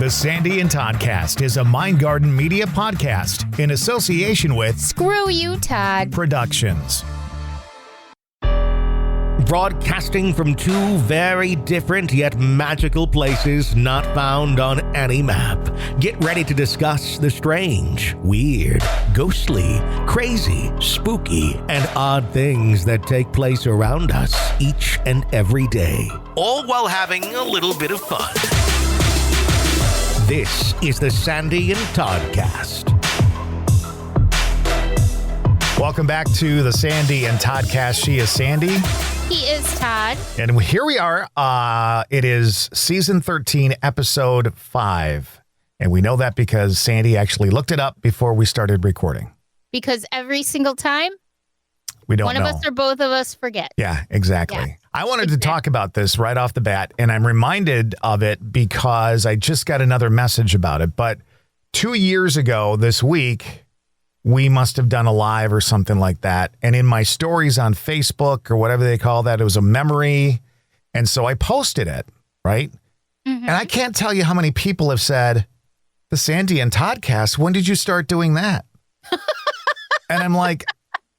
The Sandy and Toddcast is a Mindgarden Media podcast in association with Screw You, Todd Productions. Broadcasting from two very different yet magical places not found on any map. Get ready to discuss the strange, weird, ghostly, crazy, spooky, and odd things that take place around us each and every day. All while having a little bit of fun. This is the Sandy and Toddcast. Welcome back to the Sandy and Toddcast. She is Sandy. He is Todd. And here we are. It is season 13, episode 5. And we know that because Sandy actually looked it up before we started recording. Because every single time, we don't one know. of us or both of us forget. Yeah, exactly. Yeah. I wanted to talk about this right off the bat, and I'm reminded of it because I just got another message about it. But 2 years ago this week, we must have done a live or something like that. And in my stories on Facebook or whatever they call that, it was a memory. And so I posted it, right? Mm-hmm. And I can't tell you how many people have said, the Sandy and Toddcast, when did you start doing that? And I'm like,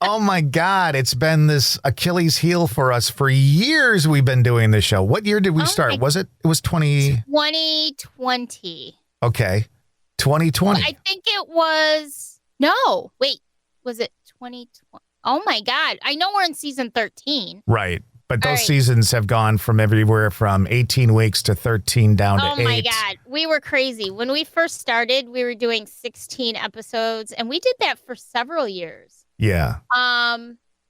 oh my God, it's been this Achilles heel for us for years. We've been doing this show. What year did we start? Was it? It was 2020. Okay. 2020. Well, I think it was. No, wait, was it 2020? Oh my God. I know we're in season 13. Right. But those seasons have gone from everywhere from 18 weeks to 13 down to 8. Oh my God. We were crazy. When we first started, we were doing 16 episodes and we did that for several years. Yeah.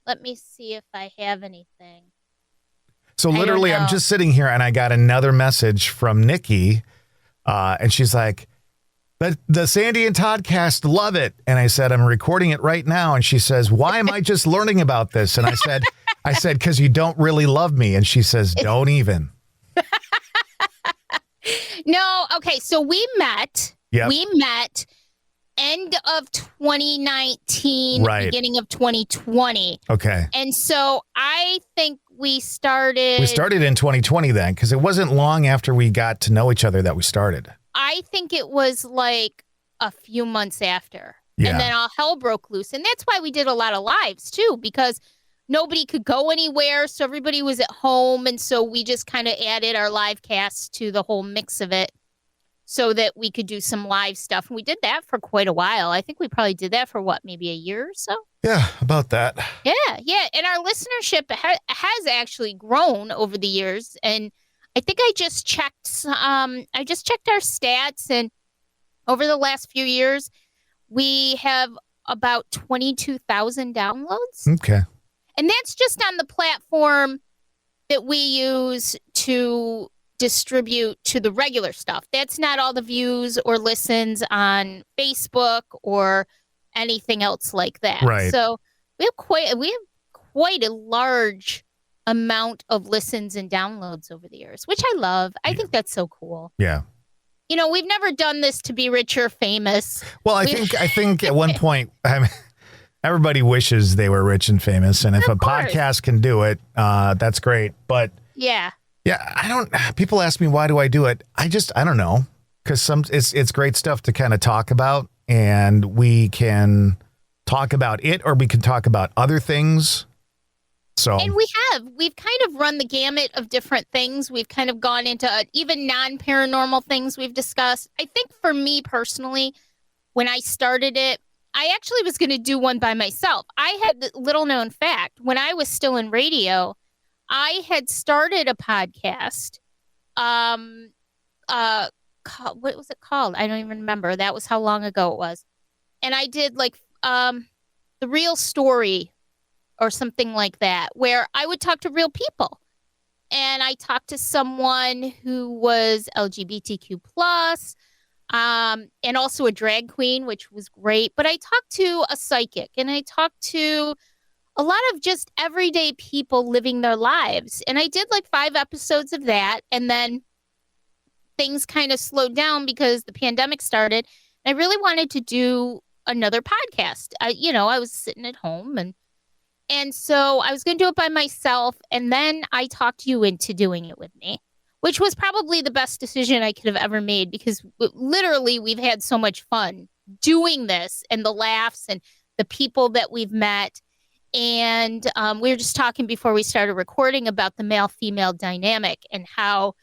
Let me see if I have anything. So literally I'm just sitting here and I got another message from Nikki and she's like, the Sandy and Toddcast, love it. And I said, I'm recording it right now. And she says, why am I just learning about this? And I said, because you don't really love me. And she says, don't even. No. Okay. So we met. Yep. We met end of 2019, beginning of 2020. Okay. And so I think we started. We started in 2020 then, because it wasn't long after we got to know each other that we started. I think it was like a few months after. Yeah. And then all hell broke loose. And that's why we did a lot of lives, too, because nobody could go anywhere. So everybody was at home. And so we just kind of added our live cast to the whole mix of it so that we could do some live stuff. And we did that for quite a while. I think we probably did that for maybe a year or so? Yeah, about that. Yeah. And our listenership has actually grown over the years. And I think I just checked our stats, and over the last few years, we have about 22,000 downloads. Okay. And that's just on the platform that we use to distribute to the regular stuff. That's not all the views or listens on Facebook or anything else like that. Right. So we have quite a large amount of listens and downloads over the years, which I love. I think that's so cool. Yeah. You know, we've never done this to be rich or famous. Well, I think at one point, everybody wishes they were rich and famous, and if a podcast can do it, that's great. But yeah, people ask me, why do I do it? I don't know, because it's great stuff to kind of talk about, and we can talk about it, or we can talk about other things. And we've kind of run the gamut of different things. We've kind of gone into even non-paranormal things we've discussed. I think for me personally, when I started it, I actually was going to do one by myself. I had little known fact. When I was still in radio, I had started a podcast. What was it called? I don't even remember. That was how long ago it was. And I did like The Real Story or something like that, where I would talk to real people. And I talked to someone who was LGBTQ+, and also a drag queen, which was great. But I talked to a psychic, and I talked to a lot of just everyday people living their lives. And I did like 5 episodes of that. And then things kind of slowed down because the pandemic started. And I really wanted to do another podcast. I was sitting at home and so I was going to do it by myself. And then I talked you into doing it with me. which was probably the best decision I could have ever made, because literally we've had so much fun doing this, and the laughs and the people that we've met. And we were just talking before we started recording about the male-female dynamic and how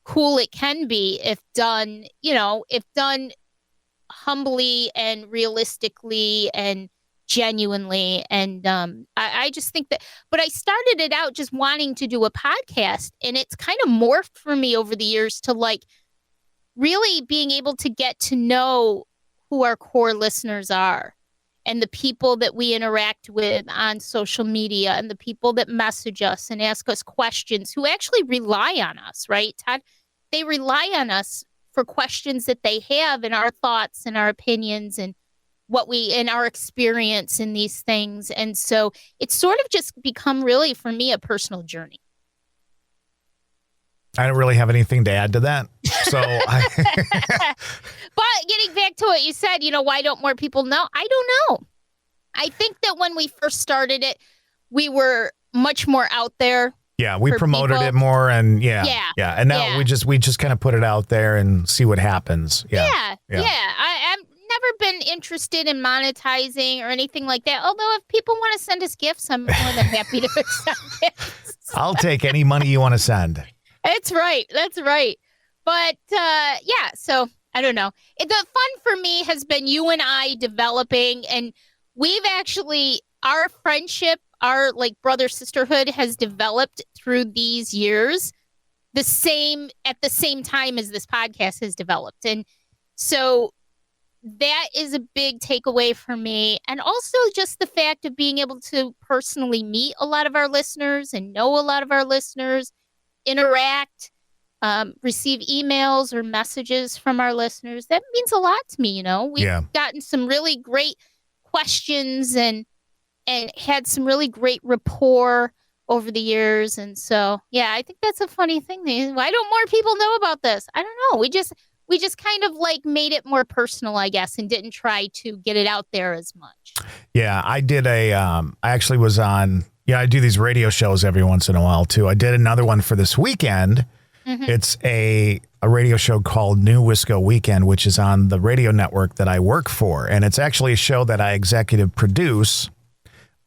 cool it can be if done humbly and realistically and genuinely. And I just think that, but I started it out just wanting to do a podcast, and it's kind of morphed for me over the years to like really being able to get to know who our core listeners are, and the people that we interact with on social media, and the people that message us and ask us questions, who actually rely on us, right, Todd? They rely on us for questions that they have, and our thoughts and our opinions and our experience in these things. And so it's sort of just become really, for me, a personal journey. I don't really have anything to add to that. So, but getting back to what you said, why don't more people know? I don't know. I think that when we first started it, we were much more out there. Yeah, we promoted it more, and yeah. And now we just kind of put it out there and see what happens. Yeah. I've never been interested in monetizing or anything like that. Although if people want to send us gifts, I'm more than happy to accept gifts. I'll take any money you want to send. That's right. But so I don't know. The fun for me has been you and I developing, and we've actually, our friendship, our like brother sisterhood has developed through these years at the same time as this podcast has developed. And so that is a big takeaway for me. And also just the fact of being able to personally meet a lot of our listeners and know a lot of our listeners, interact, receive emails or messages from our listeners. That means a lot to me. We've gotten some really great questions and had some really great rapport over the years. And so, I think that's a funny thing. Why don't more people know about this? I don't know. We just kind of like made it more personal, I guess, and didn't try to get it out there as much. Yeah, I did I actually was on, I do these radio shows every once in a while too. I did another one for this weekend. Mm-hmm. It's a radio show called New Wisco Weekend, which is on the radio network that I work for. And it's actually a show that I executive produce,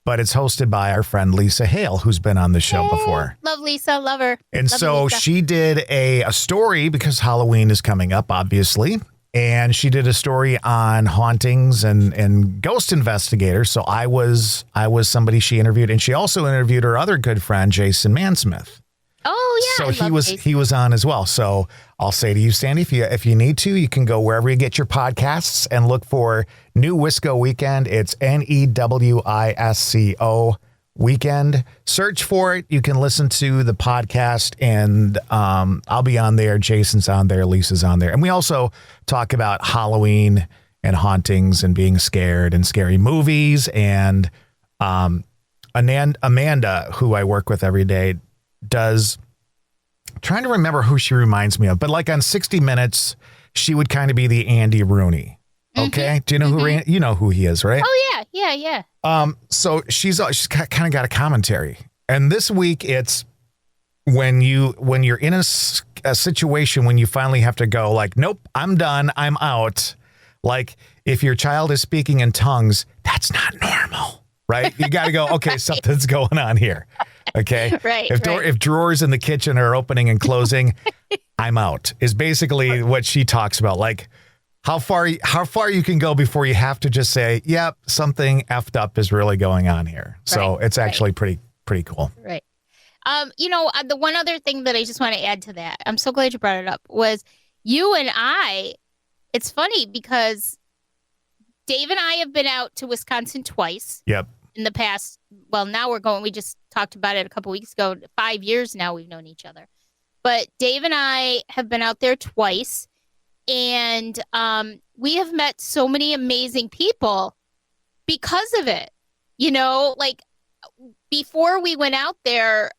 but it's hosted by our friend Lisa Hale, who's been on the show before. Love Lisa, love her. And so she did a story, because Halloween is coming up, obviously. And she did a story on hauntings and ghost investigators. So I was somebody she interviewed, and she also interviewed her other good friend, Jason Mansmith. Oh yeah. So he was on as well. So I'll say to you, Sandy, if you need to, you can go wherever you get your podcasts and look for New Wisco Weekend. It's NEWISCO Weekend. Search for it. You can listen to the podcast, and I'll be on there. Jason's on there. Lisa's on there. And we also talk about Halloween and hauntings and being scared and scary movies. And Amanda, who I work with every day, trying to remember who she reminds me of, but like on 60 Minutes, she would kind of be the Andy Rooney. Okay. Mm-hmm. Do you know you know who he is, right? Oh yeah. So she's kind of got a commentary, and this week it's when you're in a situation when you finally have to go like, nope, I'm done, I'm out. Like if your child is speaking in tongues, that's not normal, right? You got to go, okay, something's going on here. Okay. Right. If drawers in the kitchen are opening and closing, I'm out, is basically what she talks about. Like how far you can go before you have to just say, yep, something effed up is really going on here. So it's actually pretty cool. Right. The one other thing that I just want to add to that, I'm so glad you brought it up, was you and I, it's funny because Dave and I have been out to Wisconsin twice. Yep. In the past, we just talked about it a couple weeks ago, 5 years now we've known each other. But Dave and I have been out there twice, and we have met so many amazing people because of it. Like before we went out there,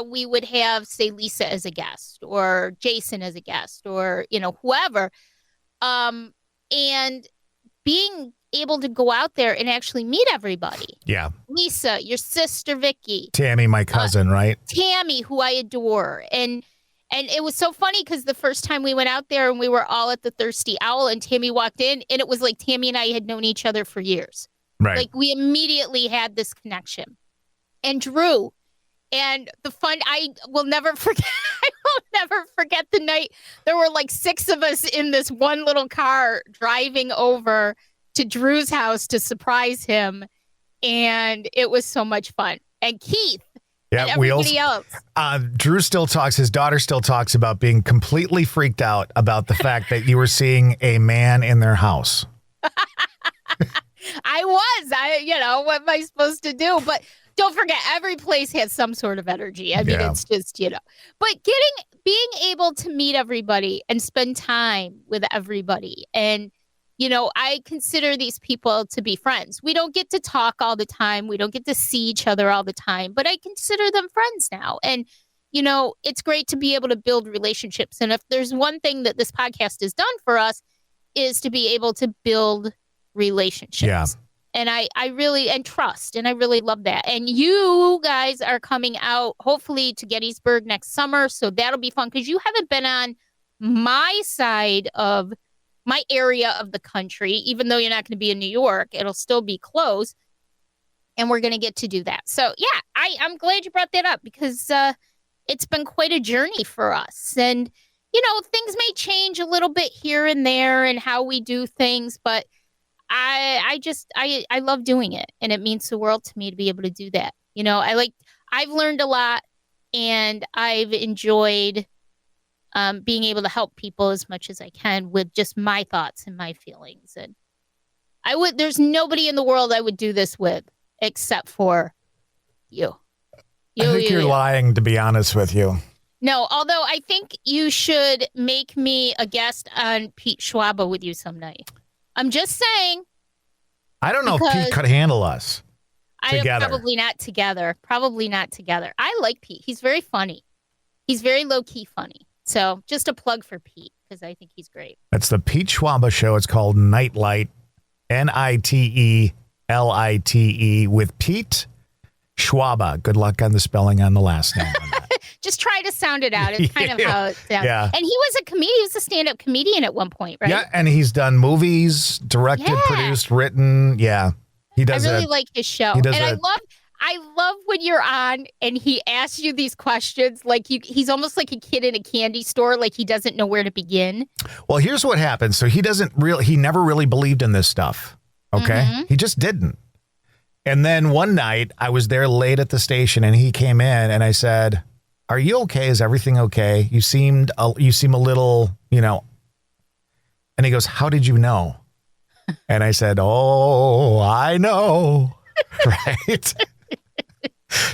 we would have, say, Lisa as a guest or Jason as a guest or, whoever. And being able to go out there and actually meet everybody. Yeah. Lisa, your sister, Vicky. Tammy, my cousin, right? Tammy, who I adore. And And it was so funny because the first time we went out there and we were all at the Thirsty Owl and Tammy walked in and it was like Tammy and I had known each other for years. Right. Like we immediately had this connection. And Drew, and the fun, I will never forget. I will never forget the night. There were like 6 of us in this one little car driving over to Drew's house to surprise him. And it was so much fun. And Keith. Yeah, and everybody else. Drew still talks, his daughter still talks about being completely freaked out about the fact that you were seeing a man in their house. I was. What am I supposed to do? But don't forget, every place has some sort of energy. I mean, It's just, But being able to meet everybody and spend time with everybody and I consider these people to be friends. We don't get to talk all the time. We don't get to see each other all the time, but I consider them friends now. And, it's great to be able to build relationships. And if there's one thing that this podcast has done for us is to be able to build relationships. Yeah. And I really, and trust. And I really love that. And you guys are coming out, hopefully, to Gettysburg next summer. So that'll be fun because you haven't been on my side of my area of the country, even though you're not going to be in New York, it'll still be close. And we're going to get to do that. So, yeah, I'm glad you brought that up because it's been quite a journey for us. And, things may change a little bit here and there and how we do things. But I love doing it. And it means the world to me to be able to do that. I've learned a lot and I've enjoyed being able to help people as much as I can with just my thoughts and my feelings. And there's nobody in the world I would do this with except for you. I think you're lying, to be honest with you. No, although I think you should make me a guest on Pete Schwaba with you some night. I'm just saying. I don't know if Pete could handle us together. Probably not together. I like Pete. He's very funny. He's very low-key funny. So just a plug for Pete because I think he's great. That's the Pete Schwaba Show. It's called Nightlight, Nitelite, with Pete Schwaba. Good luck on the spelling on the last name. Just try to sound it out. It's kind of how it sounds. Yeah. And he was a comedian. He was a stand-up comedian at one point, right? Yeah, and he's done movies, directed, produced, written. Yeah, he does. I really like his show. And I love when you're on and he asks you these questions like he's almost like a kid in a candy store, like he doesn't know where to begin. Well, here's what happened. So he never really believed in this stuff. Okay. Mm-hmm. He just didn't. And then one night I was there late at the station and he came in and I said, "Are you okay? Is everything okay? You seem a little, And he goes, "How did you know?" And I said, "Oh, I know." Right.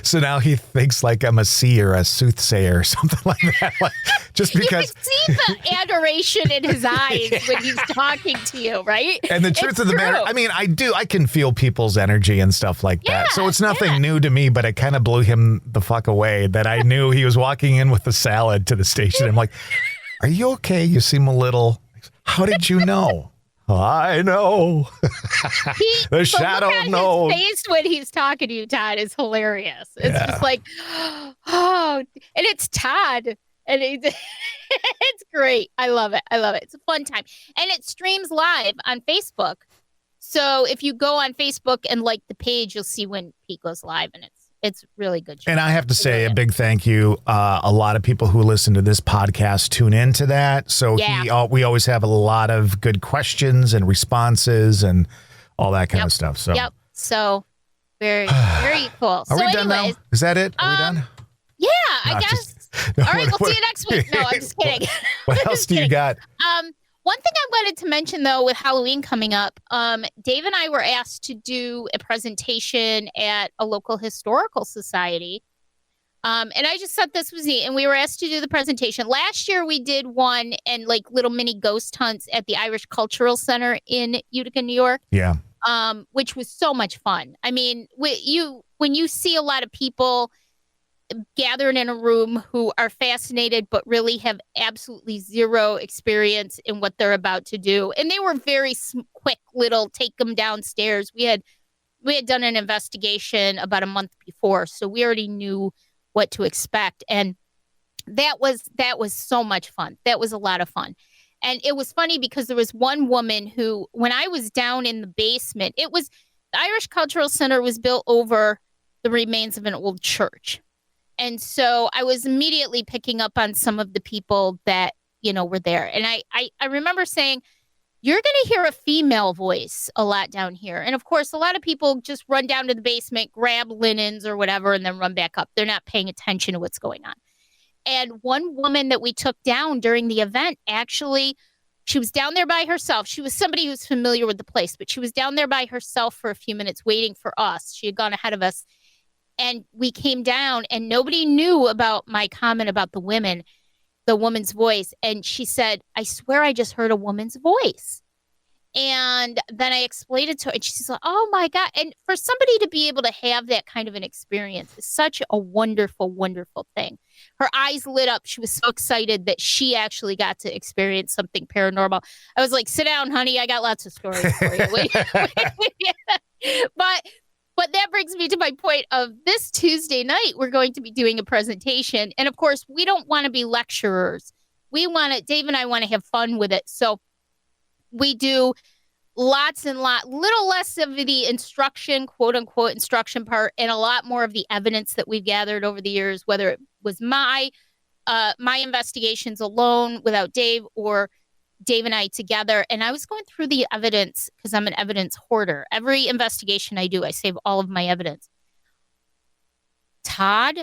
So now he thinks like I'm a seer, a soothsayer, or something like that. Just because you can see the adoration in his eyes when he's talking to you, right? And the truth of the matter, I mean, I can feel people's energy and stuff like that. So it's nothing new to me, but it kind of blew him the fuck away that I knew he was walking in with a salad to the station. I'm like, "Are you okay? You seem a little, how did you know?" "I know." The shadow knows. His face when he's talking to you, Todd, is hilarious. It's just like, oh, and it's Todd. And it's great. I love it. It's a fun time. And it streams live on Facebook. So if you go on Facebook and like the page, you'll see when Pete goes live. And it's really good. And I have to say a big thank you. A lot of people who listen to this podcast tune into that. So we always have a lot of good questions and responses and all that kind of stuff. So So very, very cool. Are we done now? Is that it? Are we done? Yeah, I guess. All right, we'll see you next week. No, I'm just kidding. What else do you got? One thing I wanted to mention, though, with Halloween coming up, Dave and I were asked to do a presentation at a local historical society. And I just thought this was neat. And we were asked to do the presentation. Last year, we did one and like little mini ghost hunts at the Irish Cultural Center in Utica, New York. Yeah. Which was so much fun. I mean, when you see a lot of people gathered in a room who are fascinated but really have absolutely zero experience in what they're about to do, and they were very quick little take them downstairs. We had done an investigation about a month before, so we already knew what to expect. And that was so much fun. That was a lot of fun. And it was funny because there was one woman who, when I was down in the basement, the Irish Cultural Center was built over the remains of an old church. And so I was immediately picking up on some of the people that, were there. And I remember saying, you're going to hear a female voice a lot down here. And of course, a lot of people just run down to the basement, grab linens or whatever, and then run back up. They're not paying attention to what's going on. And one woman that we took down during the event, actually, she was down there by herself. She was somebody who's familiar with the place, but she was down there by herself for a few minutes waiting for us. She had gone ahead of us. And we came down and nobody knew about my comment about the woman's voice. And she said, I swear I just heard a woman's voice. And then I explained it to her and she's like, oh my God. And for somebody to be able to have that kind of an experience is such a wonderful, wonderful thing. Her eyes lit up. She was so excited that she actually got to experience something paranormal. I was like, sit down, honey. I got lots of stories for you. But that brings me to my point of this Tuesday night, we're going to be doing a presentation. And of course, we don't want to be lecturers. Dave and I want to have fun with it. So we do little less of the instruction, quote unquote, instruction part, and a lot more of the evidence that we've gathered over the years, whether it was my investigations alone without Dave or Dave and I together. And I was going through the evidence because I'm an evidence hoarder. Every investigation I do, I save all of my evidence. Todd,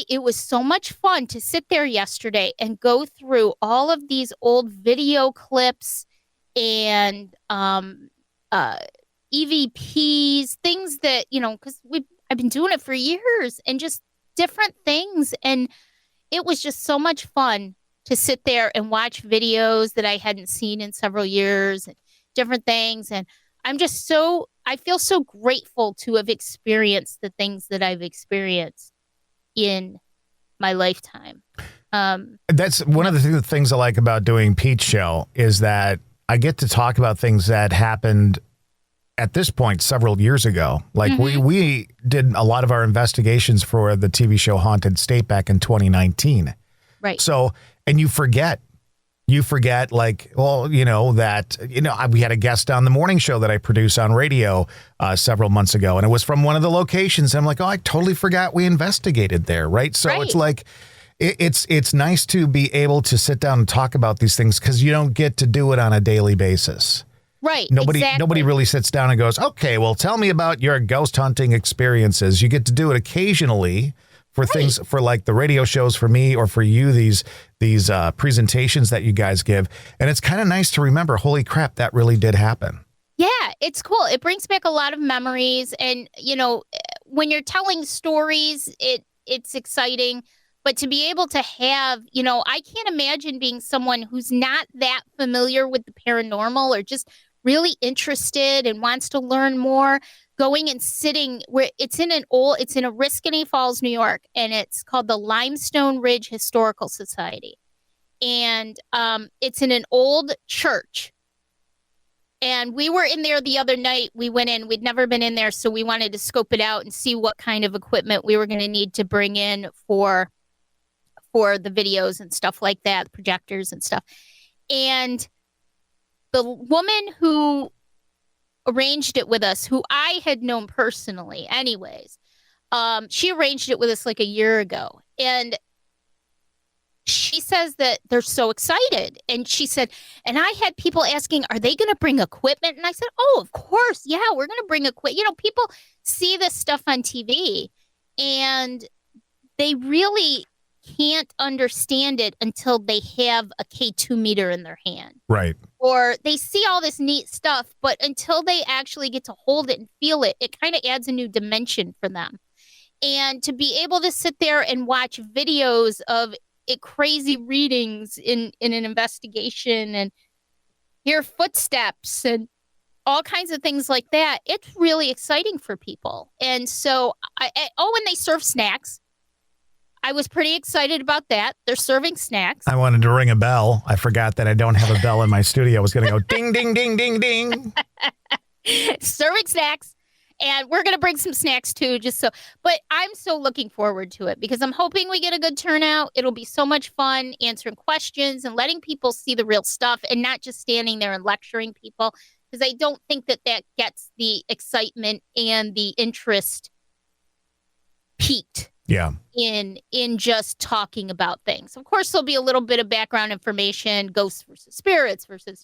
it was so much fun to sit there yesterday and go through all of these old video clips and EVPs, things that, because I've been doing it for years and just different things. And it was just so much fun to sit there and watch videos that I hadn't seen in several years and different things. And I feel so grateful to have experienced the things that I've experienced in my lifetime. That's one of the things I like about doing Pete's show is that I get to talk about things that happened at this point several years ago. Like we did a lot of our investigations for the TV show Haunted State back in 2019. Right. So, and you forget like, well, we had a guest on the morning show that I produce on radio several months ago, and it was from one of the locations. And I'm like, oh, I totally forgot we investigated there. Right. So It's like, it's nice to be able to sit down and talk about these things because you don't get to do it on a daily basis. Right. Nobody really sits down and goes, okay, well, tell me about your ghost hunting experiences. You get to do it occasionally for things for like the radio shows for me or for you, these presentations that you guys give. And it's kind of nice to remember, holy crap, that really did happen. Yeah, it's cool. It brings back a lot of memories. And, when you're telling stories, it's exciting. But to be able to have, I can't imagine being someone who's not that familiar with the paranormal or just really interested and wants to learn more, going and sitting where it's in Oriskany Falls, New York, and it's called the Limestone Ridge Historical Society. And it's in an old church. And we were in there the other night. We went in. We'd never been in there, so we wanted to scope it out and see what kind of equipment we were going to need to bring in for the videos and stuff like that, projectors and stuff. And the woman who arranged it with us, who I had known personally anyways, she arranged it with us like a year ago. And she says that they're so excited. And she said, and I had people asking, are they going to bring equipment? And I said, oh, of course. Yeah, we're going to bring equipment. People see this stuff on TV and they really can't understand it until they have a K2 meter in their hand. Right. Or they see all this neat stuff, but until they actually get to hold it and feel it, it kind of adds a new dimension for them. And to be able to sit there and watch videos of crazy readings in an investigation and hear footsteps and all kinds of things like that, it's really exciting for people. And so, and they serve snacks. I was pretty excited about that. They're serving snacks. I wanted to ring a bell. I forgot that I don't have a bell in my studio. I was going to go ding, ding, ding, ding, ding. Serving snacks. And we're going to bring some snacks too, but I'm so looking forward to it because I'm hoping we get a good turnout. It'll be so much fun answering questions and letting people see the real stuff and not just standing there and lecturing people, because I don't think that gets the excitement and the interest peaked. Yeah. In just talking about things. Of course, there'll be a little bit of background information, ghosts versus spirits versus,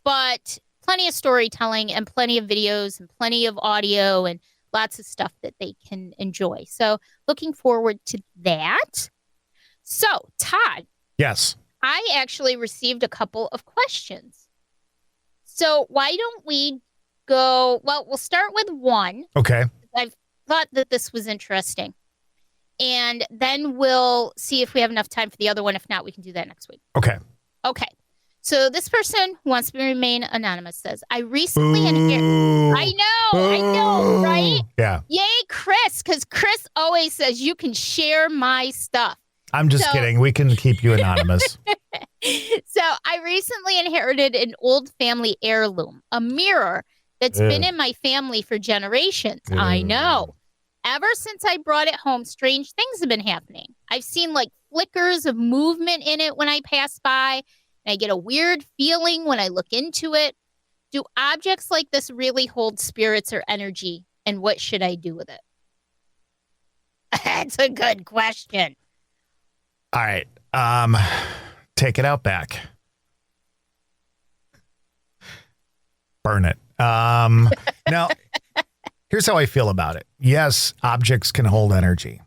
but plenty of storytelling and plenty of videos and plenty of audio and lots of stuff that they can enjoy. So looking forward to that. So, Todd. Yes. I actually received a couple of questions. So why don't we go, we'll start with one. Okay. I've thought that this was interesting. And then we'll see if we have enough time for the other one. If not, we can do that next week. Okay. So this person who wants to remain anonymous says, I recently inherited. I know, right? Yeah. Yay, Chris, because Chris always says you can share my stuff. I'm just kidding. We can keep you anonymous. So I recently inherited an old family heirloom, a mirror that's been in my family for generations. I know. Ever since I brought it home, strange things have been happening. I've seen like flickers of movement in it when I pass by, and I get a weird feeling when I look into it. Do objects like this really hold spirits or energy, and what should I do with it? That's a good question. All right. Take it out back. Burn it. Now, here's how I feel about it. Yes, objects can hold energy.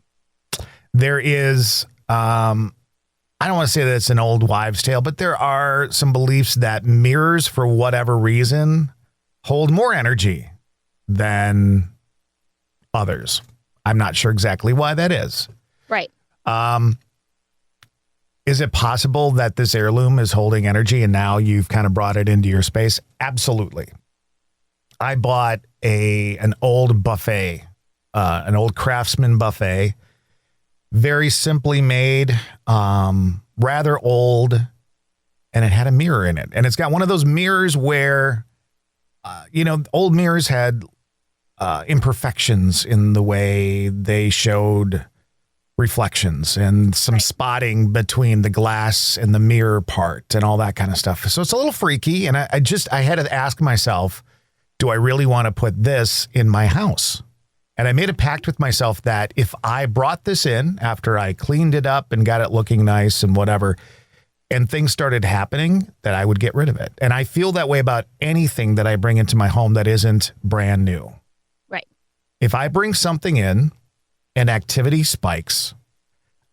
There is, I don't want to say that it's an old wives' tale, but there are some beliefs that mirrors, for whatever reason, hold more energy than others. I'm not sure exactly why that is. Right. Is it possible that this heirloom is holding energy and now you've kind of brought it into your space? Absolutely. I bought an old buffet, an old Craftsman buffet, very simply made, rather old, and it had a mirror in it. And it's got one of those mirrors where, old mirrors had imperfections in the way they showed reflections and some spotting between the glass and the mirror part and all that kind of stuff. So it's a little freaky. And I had to ask myself, do I really want to put this in my house? And I made a pact with myself that if I brought this in after I cleaned it up and got it looking nice and whatever, and things started happening, that I would get rid of it. And I feel that way about anything that I bring into my home that isn't brand new. Right. If I bring something in and activity spikes,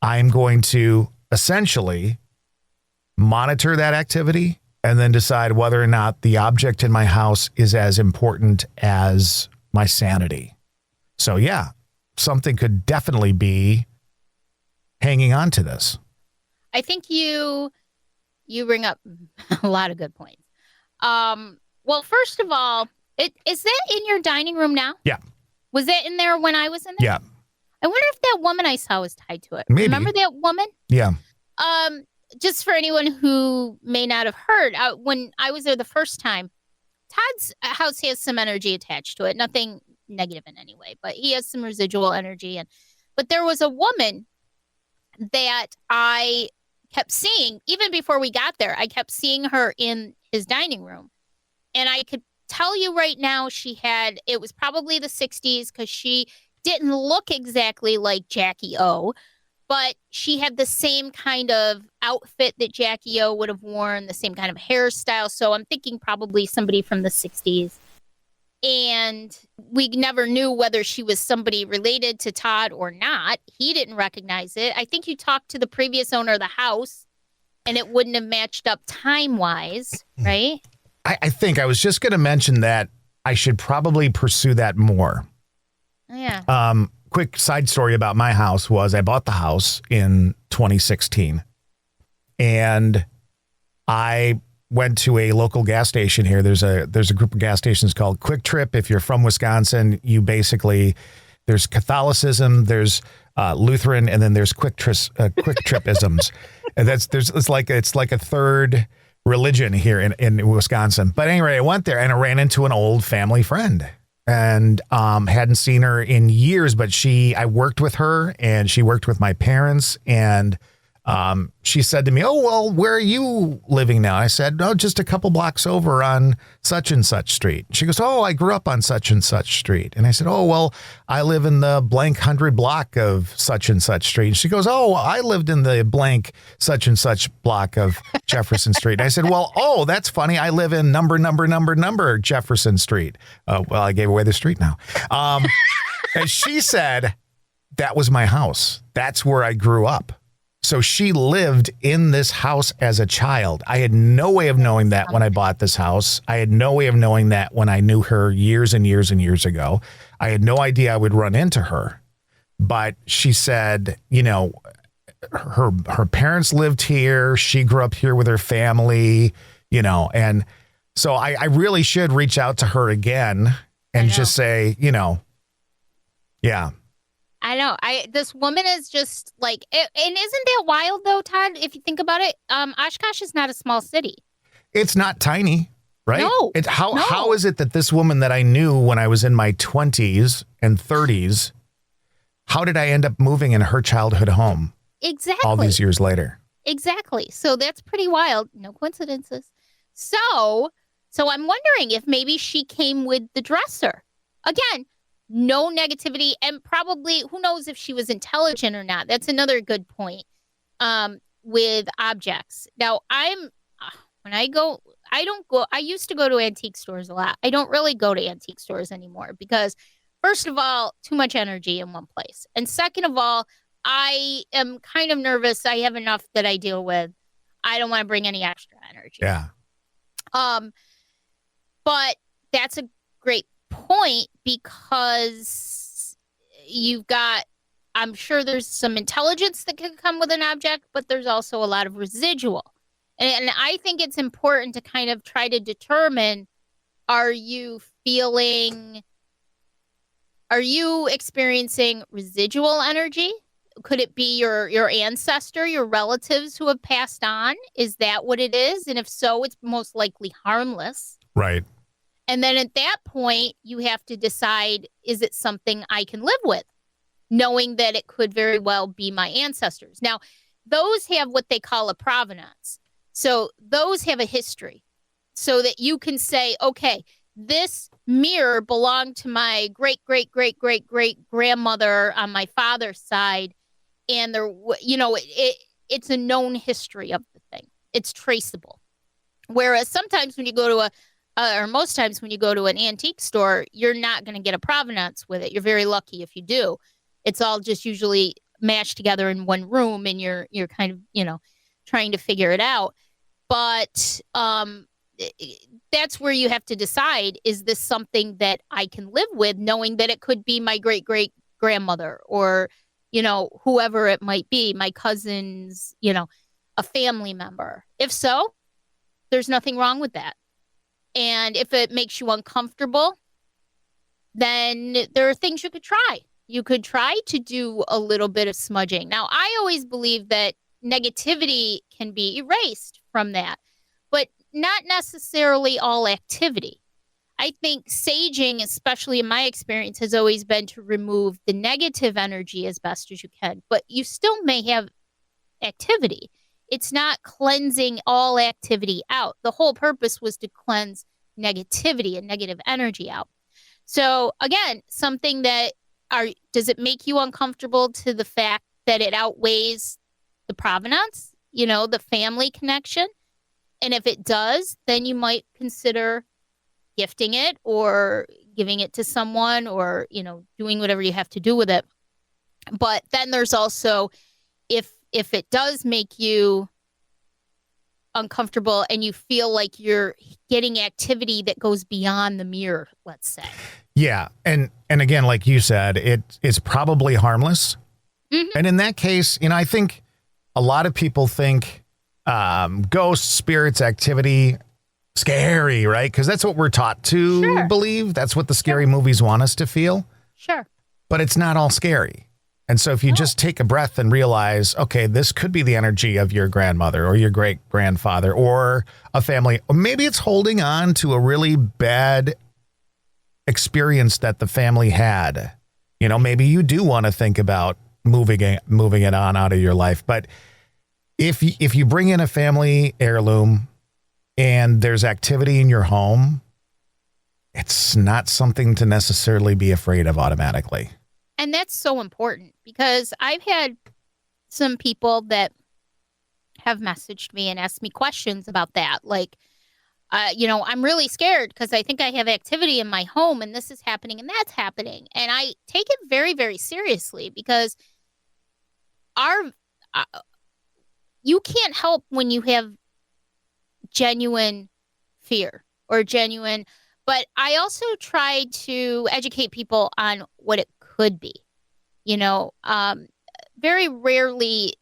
I'm going to essentially monitor that activity and then decide whether or not the object in my house is as important as my sanity. So yeah, something could definitely be hanging on to this. I think you bring up a lot of good points. Well, first of all, is that in your dining room now? Yeah. Was that in there when I was in there? Yeah. I wonder if that woman I saw was tied to it. Maybe. Remember that woman? Yeah. Just for anyone who may not have heard, when I was there the first time, Todd's house has some energy attached to it. Nothing negative in any way, but he has some residual energy. But there was a woman that I kept seeing, even before we got there, I kept seeing her in his dining room. And I could tell you right now, it was probably the 60s because she didn't look exactly like Jackie O, but she had the same kind of outfit that Jackie O would have worn, the same kind of hairstyle. So I'm thinking probably somebody from the 60s. And we never knew whether she was somebody related to Todd or not. He didn't recognize it. I think you talked to the previous owner of the house and it wouldn't have matched up time-wise, right? I think I was just going to mention that I should probably pursue that more. Yeah. Quick side story about my house was I bought the house in 2016 and I went to a local gas station here. There's a group of gas stations called Quick Trip. If you're from Wisconsin, there's Catholicism, there's Lutheran, and then there's Quick Tripisms. And it's like a third religion here in Wisconsin. But anyway, I went there and I ran into an old family friend. and hadn't seen her in years, but I worked with her and she worked with my parents, and she said to me, "Oh, well, where are you living now?" I said, "Oh, just a couple blocks over on such and such street." She goes, "Oh, I grew up on such and such street." And I said, "Oh, well, I live in the blank 100 block of such and such street." And she goes, "Oh, I lived in the blank such and such block of Jefferson Street." And I said, "Well, oh, that's funny. I live in number Jefferson Street." Well, I gave away the street now. And she said, "That was my house. That's where I grew up." So she lived in this house as a child. I had no way of knowing that when I bought this house. I had no way of knowing that when I knew her years and years and years ago. I had no idea I would run into her. But she said, you know, her parents lived here. She grew up here with her family, you know, and so I really should reach out to her again and just say, you know, yeah. I know. This woman is just like, and isn't that wild though, Todd? If you think about it, Oshkosh is not a small city. It's not tiny, right? No. How is it that this woman that I knew when I was in my 20s and 30s, how did I end up moving in her childhood home? Exactly. All these years later. Exactly. So that's pretty wild. No coincidences. So I'm wondering if maybe she came with the dresser. Again, no negativity, and probably, who knows if she was intelligent or not. That's another good point with objects. Now, I used to go to antique stores a lot. I don't really go to antique stores anymore because, first of all, too much energy in one place. And second of all, I am kind of nervous. I have enough that I deal with. I don't want to bring any extra energy. Yeah. But that's a great point, because you've got, I'm sure there's some intelligence that can come with an object, but there's also a lot of residual. And I think it's important to kind of try to determine, are you experiencing residual energy? Could it be your ancestor, your relatives who have passed on? Is that what it is? And if so, it's most likely harmless. Right. And then at that point, you have to decide, is it something I can live with? Knowing that it could very well be my ancestors. Now, those have what they call a provenance. So those have a history, so that you can say, okay, this mirror belonged to my great, great, great, great, great grandmother on my father's side. And there, you know, it's a known history of the thing. It's traceable. Whereas sometimes when you go to or most times when you go to an antique store, you're not going to get a provenance with it. You're very lucky if you do. It's all just usually mashed together in one room, and you're kind of, you know, trying to figure it out. But that's where you have to decide, is this something that I can live with, knowing that it could be my great-great-grandmother, or, you know, whoever it might be, my cousins, you know, a family member. If so, there's nothing wrong with that. And if it makes you uncomfortable, then there are things you could try. You could try to do a little bit of smudging. Now, I always believe that negativity can be erased from that, but not necessarily all activity. I think saging, especially in my experience, has always been to remove the negative energy as best as you can, but you still may have activity. It's not cleansing all activity out. The whole purpose was to cleanse negativity and negative energy out. So again, something that does it make you uncomfortable to the fact that it outweighs the provenance, you know, the family connection? And if it does, then you might consider gifting it or giving it to someone, or, you know, doing whatever you have to do with it. But then there's also, if it does make you uncomfortable and you feel like you're getting activity that goes beyond the mirror, let's say. Yeah. And again, like you said, it's probably harmless. Mm-hmm. And in that case, you know, I think a lot of people think ghosts, spirits, activity, scary, right? Because that's what we're taught to believe. That's what the scary movies want us to feel. Sure. But it's not all scary. And so if you just take a breath and realize, okay, this could be the energy of your grandmother or your great grandfather or a family, or maybe it's holding on to a really bad experience that the family had. You know, maybe you do want to think about moving it on out of your life. But if you bring in a family heirloom and there's activity in your home, it's not something to necessarily be afraid of automatically. And that's so important because I've had some people that have messaged me and asked me questions about that. Like, I'm really scared because I think I have activity in my home and this is happening and that's happening. And I take it very, very seriously because you can't help when you have genuine fear or but I also try to educate people on what it could be. Very rarely,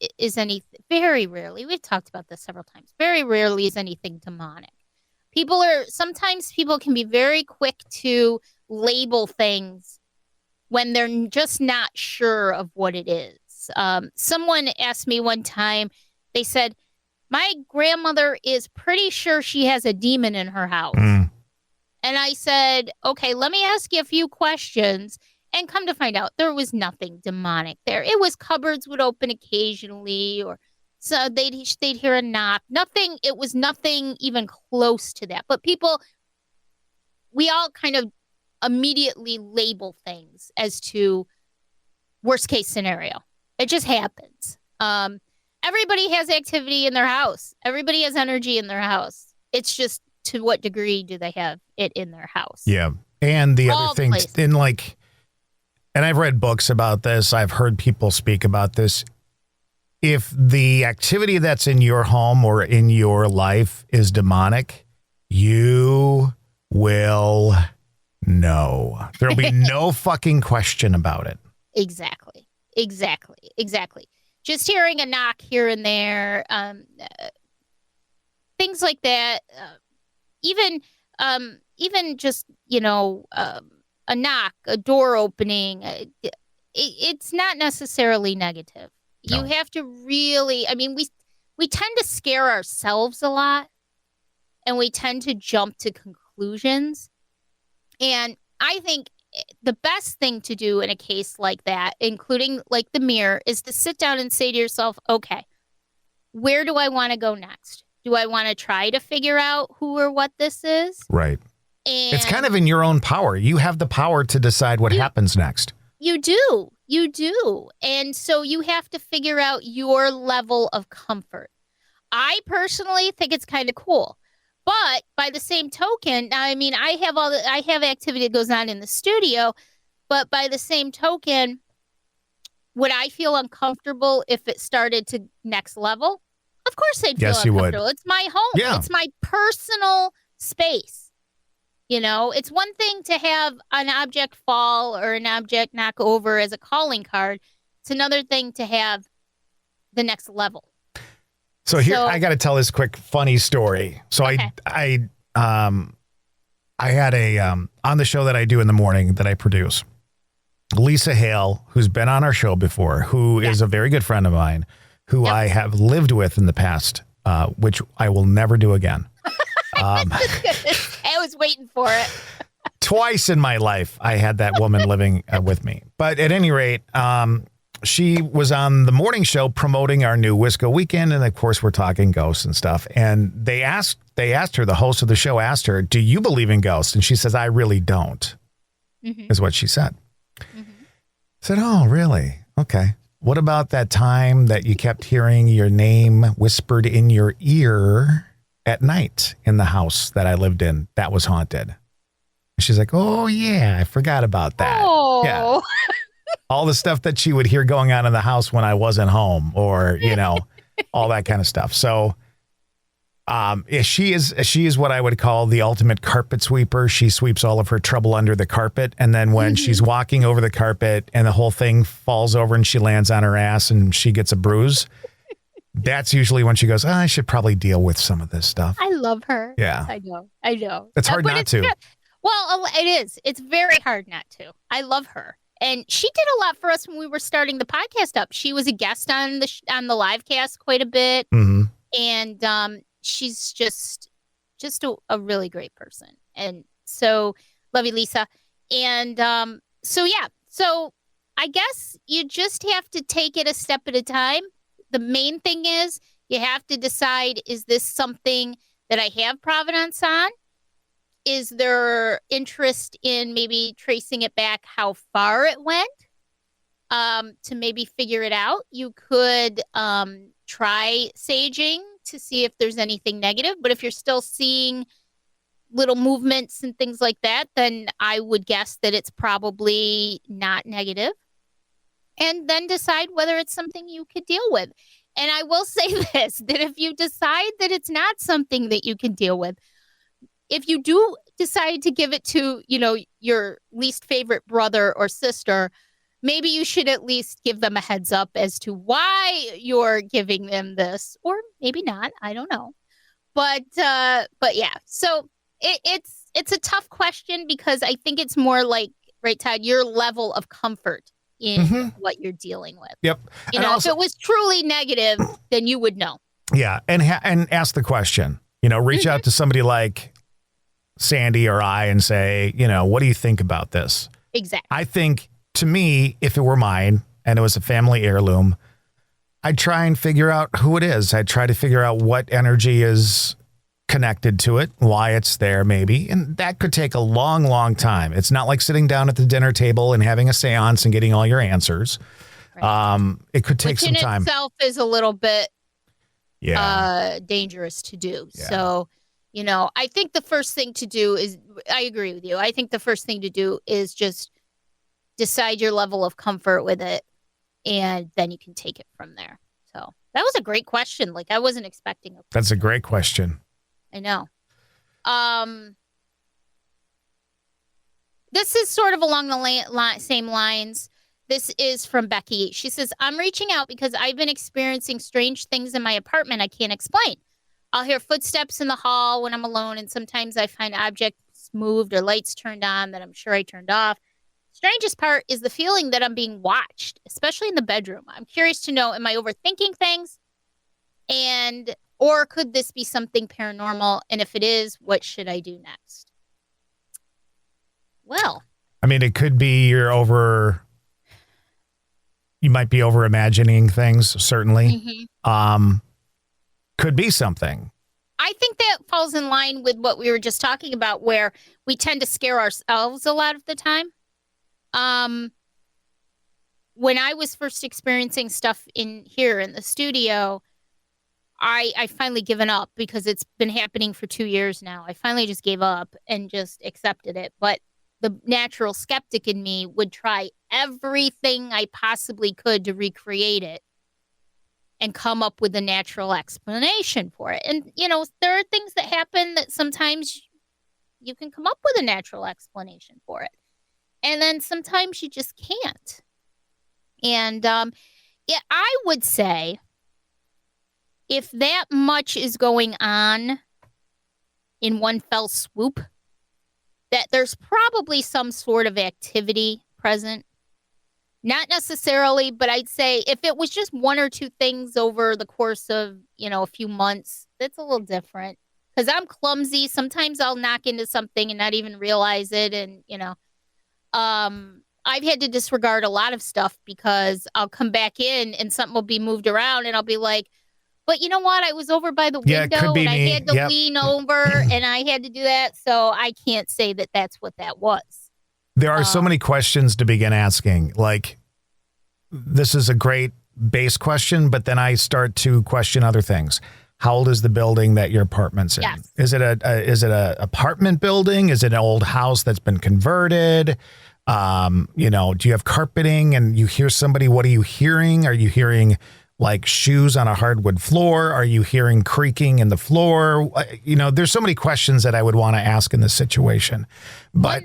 we've talked about this several times, very rarely is anything demonic. Sometimes people can be very quick to label things when they're just not sure of what it is. Someone asked me one time, they said, my grandmother is pretty sure she has a demon in her house. Mm. And I said, okay, let me ask you a few questions. And come to find out, there was nothing demonic there. It was cupboards would open occasionally, or so they'd hear a knock. Nothing. It was nothing even close to that. But we all kind of immediately label things as to worst case scenario. It just happens. Everybody has activity in their house. Everybody has energy in their house. It's just to what degree do they have it in their house? Yeah. And the other thing, and I've read books about this. I've heard people speak about this. If the activity that's in your home or in your life is demonic, you will know. There'll be no fucking question about it. Exactly. Just hearing a knock here and there, things like that. Even just, a knock, a door opening, it's not necessarily negative. No. You have to really, we tend to scare ourselves a lot and we tend to jump to conclusions. And I think the best thing to do in a case like that, including like the mirror, is to sit down and say to yourself, okay, where do I want to go next? Do I want to try to figure out who or what this is? Right. And it's kind of in your own power. You have the power to decide what happens next. You do. And so you have to figure out your level of comfort. I personally think it's kind of cool. But by the same token, I have activity that goes on in the studio, but by the same token, would I feel uncomfortable if it started to next level? Of course I'd feel uncomfortable. It's my home. Yeah. It's my personal space. It's one thing to have an object fall or an object knock over as a calling card. It's another thing to have the next level. So here, I got to tell this quick funny story. So okay. I had on the show that I do in the morning that I produce, Lisa Hale, who's been on our show before, who is a very good friend of mine, who I have lived with in the past, which I will never do again. I was waiting for it. Twice in my life, I had that woman living with me. But at any rate, she was on the morning show promoting our new Wisco weekend. And of course, we're talking ghosts and stuff. And they asked her, the host of the show asked her, do you believe in ghosts? And she says, I really don't, is what she said. Mm-hmm. I said, oh, really? Okay. What about that time that you kept hearing your name whispered in your ear at night in the house that I lived in that was haunted? She's like, oh, yeah, I forgot about that. Oh. Yeah. All the stuff that she would hear going on in the house when I wasn't home or, all that kind of stuff. So she is what I would call the ultimate carpet sweeper. She sweeps all of her trouble under the carpet. And then when she's walking over the carpet and the whole thing falls over and she lands on her ass and she gets a bruise, that's usually when she goes, I should probably deal with some of this stuff. I love her. Yeah. I know. It's hard not to. Well, it is. It's very hard not to. I love her. And she did a lot for us when we were starting the podcast up. She was a guest on the live cast quite a bit. Mm-hmm. And she's just a really great person. And so, love you, Lisa. And so I guess you just have to take it a step at a time. The main thing is you have to decide, is this something that I have provenance on? Is there interest in maybe tracing it back how far it went to maybe figure it out? You could try saging to see if there's anything negative. But if you're still seeing little movements and things like that, then I would guess that it's probably not negative. And then decide whether it's something you could deal with. And I will say this, that if you decide that it's not something that you can deal with, if you do decide to give it to, your least favorite brother or sister, maybe you should at least give them a heads up as to why you're giving them this, or maybe not. I don't know. But yeah, so it's a tough question, because I think it's more like, right, Todd, your level of comfort in what you're dealing with. Yep. Also, if it was truly negative, then you would know. Yeah. And ask the question, reach out to somebody like Sandy or I and say, what do you think about this? Exactly. I think, to me, if it were mine and it was a family heirloom, I'd try and figure out who it is. I'd try to figure out what energy is connected to it, why it's there maybe. And that could take a long, long time. It's not like sitting down at the dinner table and having a seance and getting all your answers. Right. It could take some time. Which in itself is a little bit dangerous to do. Yeah. So, I think the first thing to do is, I agree with you. I think the first thing to do is just decide your level of comfort with it, and then you can take it from there. So that was a great question. Like, I wasn't expecting it. That's a great question. I know. This is sort of along the same lines. This is from Becky. She says, I'm reaching out because I've been experiencing strange things in my apartment I can't explain. I'll hear footsteps in the hall when I'm alone, and sometimes I find objects moved or lights turned on that I'm sure I turned off. Strangest part is the feeling that I'm being watched, especially in the bedroom. I'm curious to know, am I overthinking things? Or could this be something paranormal? And if it is, what should I do next? Well, I mean, it could be you might be over imagining things, certainly. Could be something. I think that falls in line with what we were just talking about, where we tend to scare ourselves a lot of the time. When I was first experiencing stuff in the studio, I finally given up, because it's been happening for 2 years now. I finally just gave up and just accepted it. But the natural skeptic in me would try everything I possibly could to recreate it and come up with a natural explanation for it. And, there are things that happen that sometimes you can come up with a natural explanation for it. And then sometimes you just can't. And I would say, if that much is going on in one fell swoop, that there's probably some sort of activity present. Not necessarily, but I'd say if it was just one or two things over the course of, a few months, that's a little different. Because I'm clumsy. Sometimes I'll knock into something and not even realize it. And, I've had to disregard a lot of stuff because I'll come back in and something will be moved around and I'll be like, but you know what? I was over by the window and I had to lean over and I had to do that. So I can't say that that's what that was. There are so many questions to begin asking. Like, this is a great base question, but then I start to question other things. How old is the building that your apartment's in? Yes. Is it a apartment building? Is it an old house that's been converted? Do you have carpeting and you hear somebody? What are you hearing? Are you hearing like shoes on a hardwood floor? Are you hearing creaking in the floor? There's so many questions that I would want to ask in this situation. But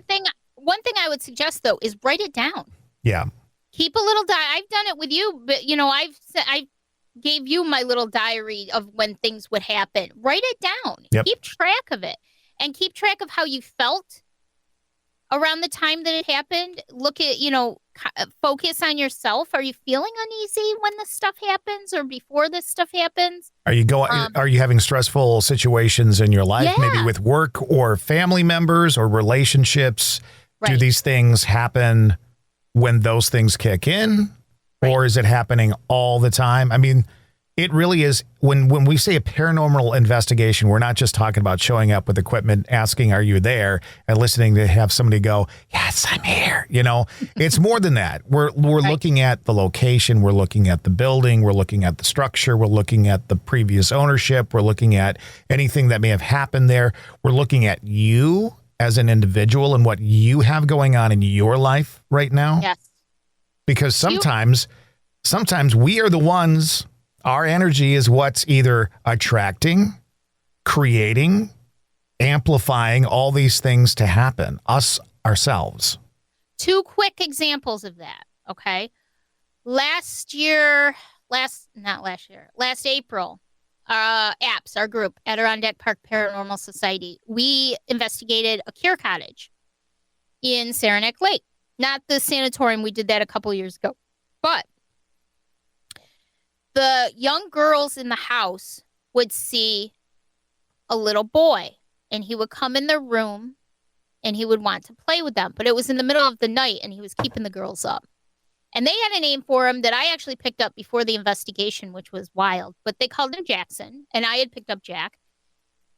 one thing I would suggest though is write it down. Yeah. Keep a little I've done it with you, but I gave you my little diary of when things would happen. Write it down. Yep. Keep track of it and keep track of how you felt around the time that it happened. Look at, focus on yourself. Are you feeling uneasy when this stuff happens or before this stuff happens? Are you having stressful situations in your life, maybe with work or family members or relationships? Do these things happen when those things kick in, or is it happening all the time? I mean, it really is. When we say a paranormal investigation, we're not just talking about showing up with equipment, asking, are you there? And listening to have somebody go, yes, I'm here. You know, it's more than that. We're looking at the location. We're looking at the building. We're looking at the structure. We're looking at the previous ownership. We're looking at anything that may have happened there. We're looking at you as an individual and what you have going on in your life right now. Yes. Because sometimes we are the ones. Our energy is what's either attracting, creating, amplifying all these things to happen, us ourselves. Two quick examples of that, okay? Last April, APS, our group, Adirondack Park Paranormal Society, we investigated a cure cottage in Saranac Lake. Not the sanatorium, we did that a couple years ago, but the young girls in the house would see a little boy, and he would come in their room and he would want to play with them. But it was in the middle of the night and he was keeping the girls up. And they had a name for him that I actually picked up before the investigation, which was wild. But they called him Jackson, and I had picked up Jack.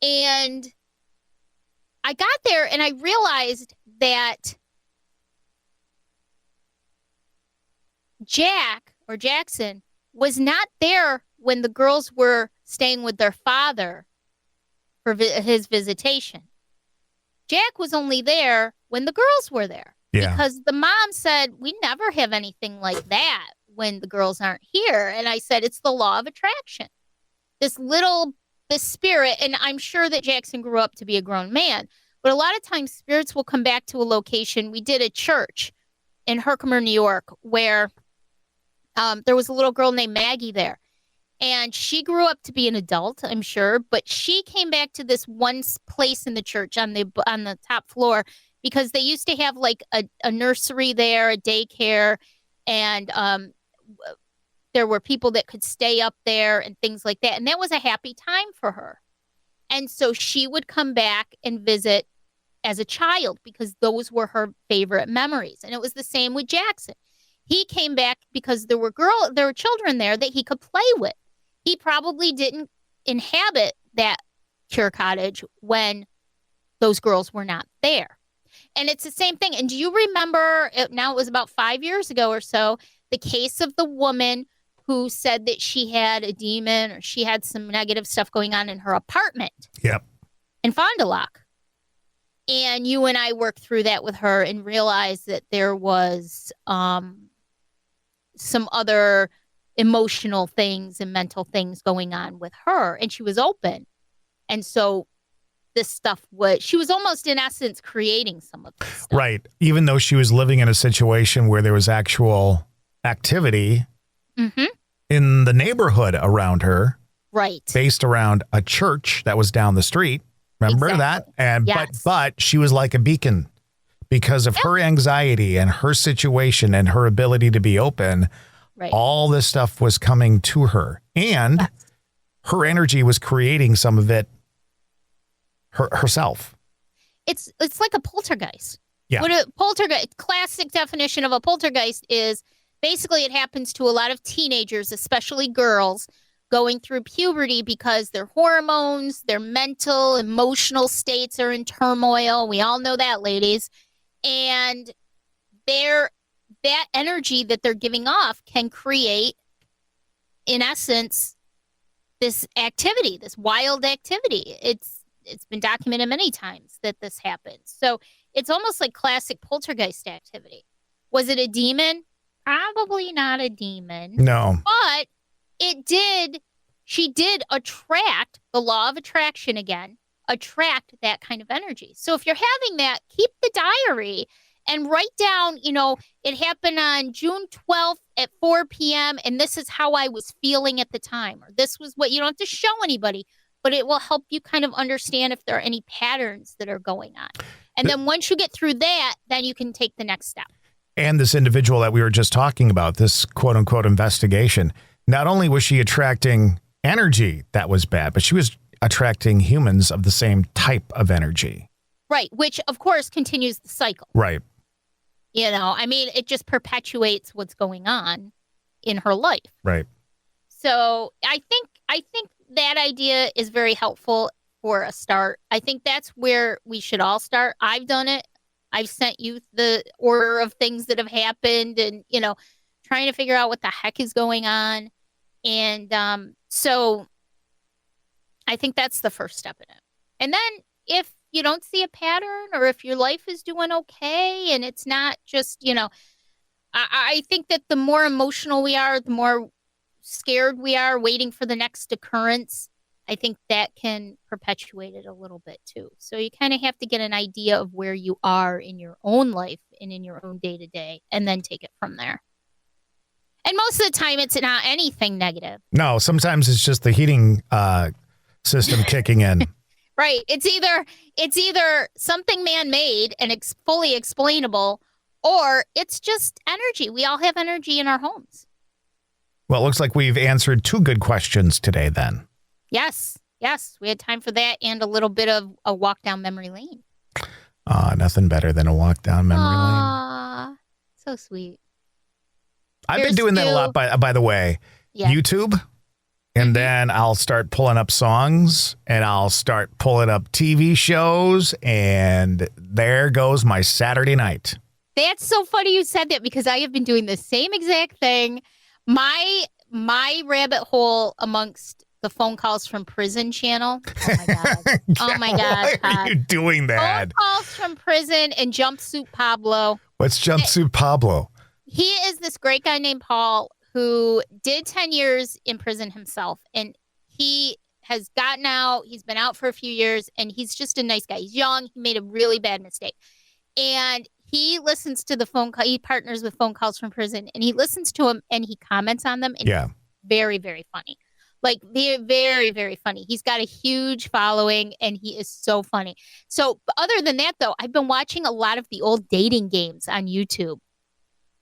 And I got there and I realized that Jackson was not there when the girls were staying with their father for his visitation. Jack was only there when the girls were there. Yeah. Because the mom said, we never have anything like that when the girls aren't here. And I said, it's the law of attraction. This spirit, and I'm sure that Jackson grew up to be a grown man, but a lot of times spirits will come back to a location. We did a church in Herkimer, New York, where there was a little girl named Maggie there, and she grew up to be an adult, I'm sure, but she came back to this one place in the church on the top floor because they used to have like a nursery there, a daycare, and there were people that could stay up there and things like that, and that was a happy time for her. And so she would come back and visit as a child because those were her favorite memories, and it was the same with Jackson. He came back because there were children there that he could play with. He probably didn't inhabit that cure cottage when those girls were not there. And it's the same thing. And do you remember, it was about 5 years ago or so, the case of the woman who said that she had a demon or she had some negative stuff going on in her apartment? Yep. In Fond du Lac. And you and I worked through that with her and realized that there was some other emotional things and mental things going on with her, and she was open. And so this stuff she was almost in essence creating some of this stuff. Right. Even though she was living in a situation where there was actual activity in the neighborhood around her. Right. Based around a church that was down the street. Remember that? And yes. but she was like a beacon. Because of her anxiety and her situation and her ability to be open, all this stuff was coming to her. And her energy was creating some of it herself. It's like a poltergeist. Yeah. What a poltergeist, classic definition of a poltergeist is basically it happens to a lot of teenagers, especially girls, going through puberty because their hormones, their mental, emotional states are in turmoil. We all know that, ladies. And that energy that they're giving off can create, in essence, this activity, this wild activity. It's been documented many times that this happens. So it's almost like classic poltergeist activity. Was it a demon? Probably not a demon. No. But she did attract, the law of attraction again, attract that kind of energy. So if you're having that, keep the diary and write down, it happened on June 12th at 4 p.m. and this is how I was feeling at the time. Or this was what, you don't have to show anybody, but it will help you kind of understand if there are any patterns that are going on. And then once you get through that, then you can take the next step. And this individual that we were just talking about, this quote unquote investigation, not only was she attracting energy that was bad, but she was attracting humans of the same type of energy. Right, which of course continues the cycle. Right. I mean, it just perpetuates what's going on in her life. Right. So I think that idea is very helpful for a start. I think that's where we should all start. I've done it. I've sent you the order of things that have happened and, trying to figure out what the heck is going on. And so I think that's the first step in it. And then if you don't see a pattern or if your life is doing okay and it's not just, I think that the more emotional we are, the more scared we are waiting for the next occurrence. I think that can perpetuate it a little bit too. So you kind of have to get an idea of where you are in your own life and in your own day-to-day and then take it from there. And most of the time it's not anything negative. No, sometimes it's just the heating system kicking in. Right. It's either something man-made and fully explainable, or it's just energy. We all have energy in our homes. Well, it looks like we've answered 2 good questions today then. Yes. We had time for that and a little bit of a walk down memory lane. Nothing better than a walk down memory lane. So sweet. I've been doing that a lot, by the way. Yeah. YouTube. And then I'll start pulling up songs and I'll start pulling up TV shows. And there goes my Saturday night. That's so funny you said that because I have been doing the same exact thing. My rabbit hole amongst the phone calls from prison channel. Oh my God. Oh my God. Why are you doing that? Phone calls from prison and Jumpsuit Pablo. What's Jumpsuit Pablo? He is this great guy named Paul who did 10 years in prison himself. And he has gotten out. He's been out for a few years and he's just a nice guy. He's young. He made a really bad mistake. And he listens to the phone call. He partners with phone calls from prison and he listens to them and he comments on them. And yeah. He's very, very funny. Like, very, very funny. He's got a huge following, and he is so funny. So, other than that, though, I've been watching a lot of the old dating games on YouTube.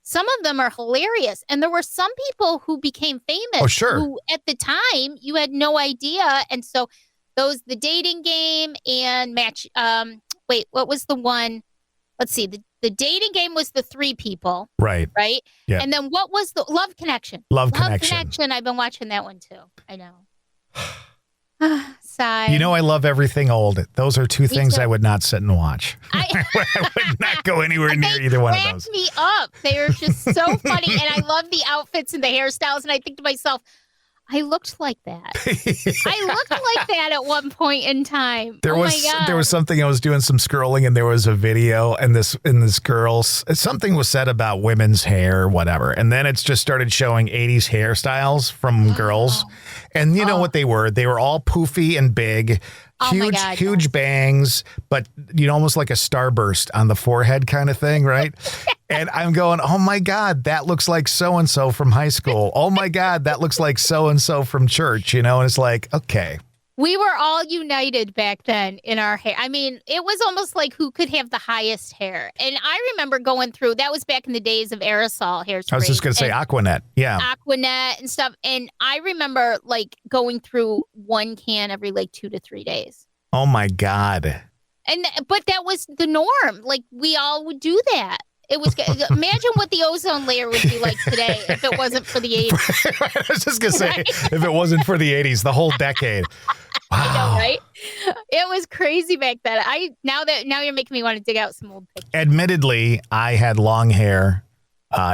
Some of them are hilarious, and there were some people who became famous. Oh, sure. Who, at the time, you had no idea. And so, the dating game and match. What was the one? Let's see. The dating game was the 3 people. Right. Right? Yeah. And then what was the Love Connection? Love Connection. I've been watching that one too. I know. Sigh. I love everything old. Those are 2 things I would not sit and watch. I would not go anywhere near either one of those. They cracked me up. They are just so funny. And I love the outfits and the hairstyles. And I think to myself, I looked like that. I looked like that at one point in time. There was something, I was doing some scrolling and there was a video and this girl's, something was said about women's hair, whatever. And then it's just started showing 80s hairstyles from girls. And you know what they were? They were all poofy and big, huge bangs, but almost like a starburst on the forehead kind of thing, right? And I'm going, oh my God, that looks like so-and-so from high school. Oh my God, that looks like so-and-so from church, and it's like, okay. We were all united back then in our hair. I mean, it was almost like who could have the highest hair. And I remember going through, that was back in the days of aerosol hairspray. I was just going to say Aquanet. Yeah. Aquanet and stuff. And I remember going through 1 can every 2 to 3 days. Oh my God. But that was the norm. We all would do that. It was, imagine what the ozone layer would be like today if it wasn't for the 80s. I was just going to say, if it wasn't for the 80s, the whole decade. Wow. I know, right? It was crazy back then. Now you're making me want to dig out some old pictures. Admittedly, I had long hair.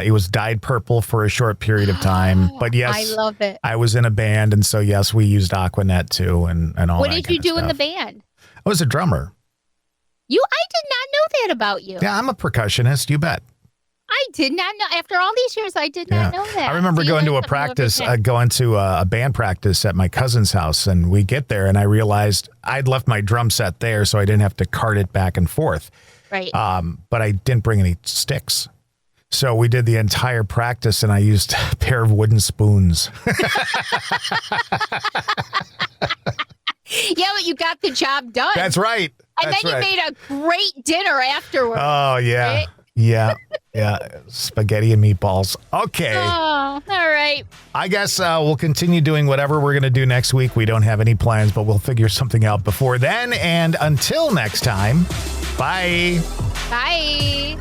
It was dyed purple for a short period of time. But yes, I love it. I was in a band. And so, yes, we used Aquanet too and all What that did you do stuff. in the band? I was a drummer. I did not know that about you. Yeah, I'm a percussionist. You bet. I did not know. After all these years, I did not know that. I remember going to a practice, going to a band practice at my cousin's house, and we get there, and I realized I'd left my drum set there, so I didn't have to cart it back and forth. Right. But I didn't bring any sticks. So we did the entire practice, and I used a pair of wooden spoons. Yeah, but you got the job done. That's right. And then you made a great dinner afterwards. Oh, yeah. Right? Yeah. Spaghetti and meatballs. Okay. Oh, all right. I guess we'll continue doing whatever we're going to do next week. We don't have any plans, but we'll figure something out before then. And until next time, bye. Bye.